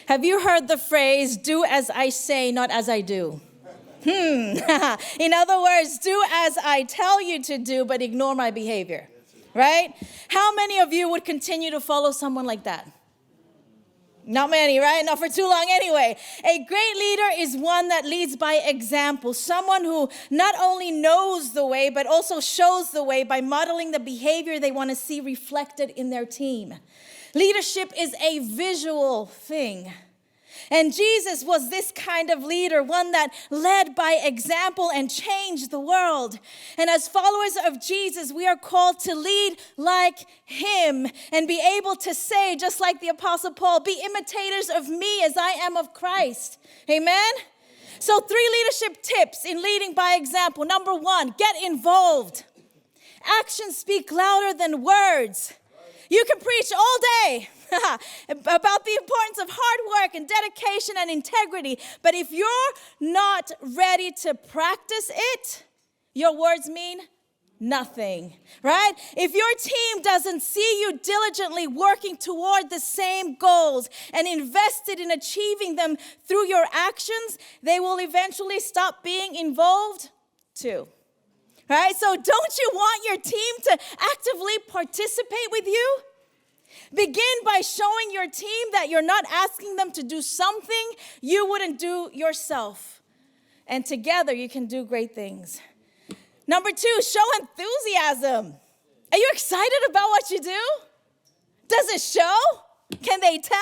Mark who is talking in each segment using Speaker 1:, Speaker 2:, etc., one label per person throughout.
Speaker 1: Have you heard the phrase, do as I say, not as I do? In other words, do as I tell you to do, but ignore my behavior, right? How many of you would continue to follow someone like that? Not many, right? Not for too long anyway. A great leader is one that leads by example. Someone who not only knows the way, but also shows the way by modeling the behavior they want to see reflected in their team. Leadership is a visual thing. And Jesus was this kind of leader, one that led by example and changed the world. And as followers of Jesus, we are called to lead like him and be able to say, just like the Apostle Paul, be imitators of me as I am of Christ. Amen? So 3 leadership tips in leading by example. Number 1, get involved. Actions speak louder than words. You can preach all day about the importance of hard work and dedication and integrity. But if you're not ready to practice it, your words mean nothing, right? If your team doesn't see you diligently working toward the same goals and invested in achieving them through your actions, they will eventually stop being involved too. Right? So don't you want your team to actively participate with you? Begin by showing your team that you're not asking them to do something you wouldn't do yourself. And together you can do great things. Number 2, show enthusiasm. Are you excited about what you do? Does it show? Can they tell?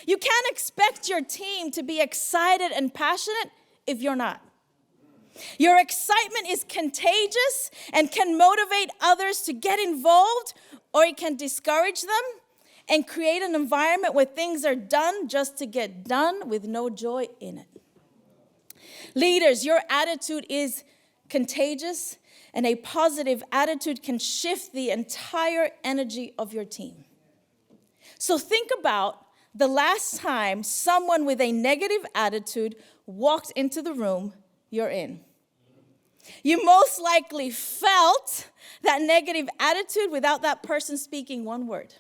Speaker 1: You can't expect your team to be excited and passionate if you're not. Your excitement is contagious and can motivate others to get involved, or it can discourage them and create an environment where things are done just to get done with no joy in it. Leaders, your attitude is contagious, and a positive attitude can shift the entire energy of your team. So think about the last time someone with a negative attitude walked into the room you're in. You most likely felt that negative attitude without that person speaking one word.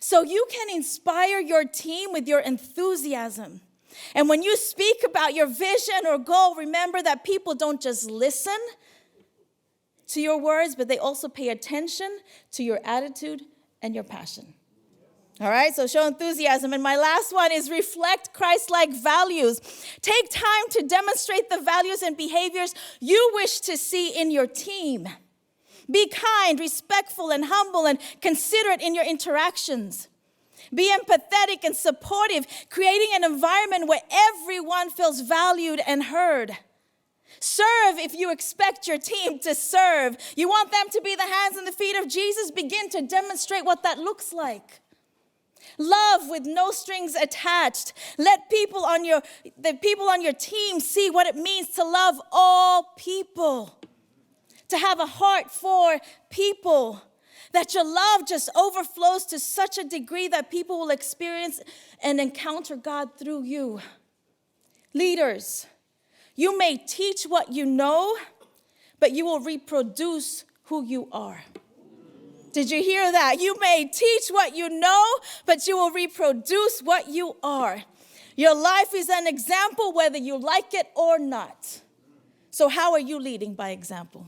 Speaker 1: So you can inspire your team with your enthusiasm. And when you speak about your vision or goal, remember that people don't just listen to your words, but they also pay attention to your attitude and your passion. All right, so show enthusiasm. And my last one is reflect Christlike values. Take time to demonstrate the values and behaviors you wish to see in your team. Be kind, respectful, and humble, and considerate in your interactions. Be empathetic and supportive, creating an environment where everyone feels valued and heard. Serve if you expect your team to serve. You want them to be the hands and the feet of Jesus? Begin to demonstrate what that looks like. Love with no strings attached. Let the people on your team see what it means to love all people. To have a heart for people. That your love just overflows to such a degree that people will experience and encounter God through you. Leaders, you may teach what you know, but you will reproduce who you are. Did you hear that? You may teach what you know, but you will reproduce what you are. Your life is an example whether you like it or not. So how are you leading by example?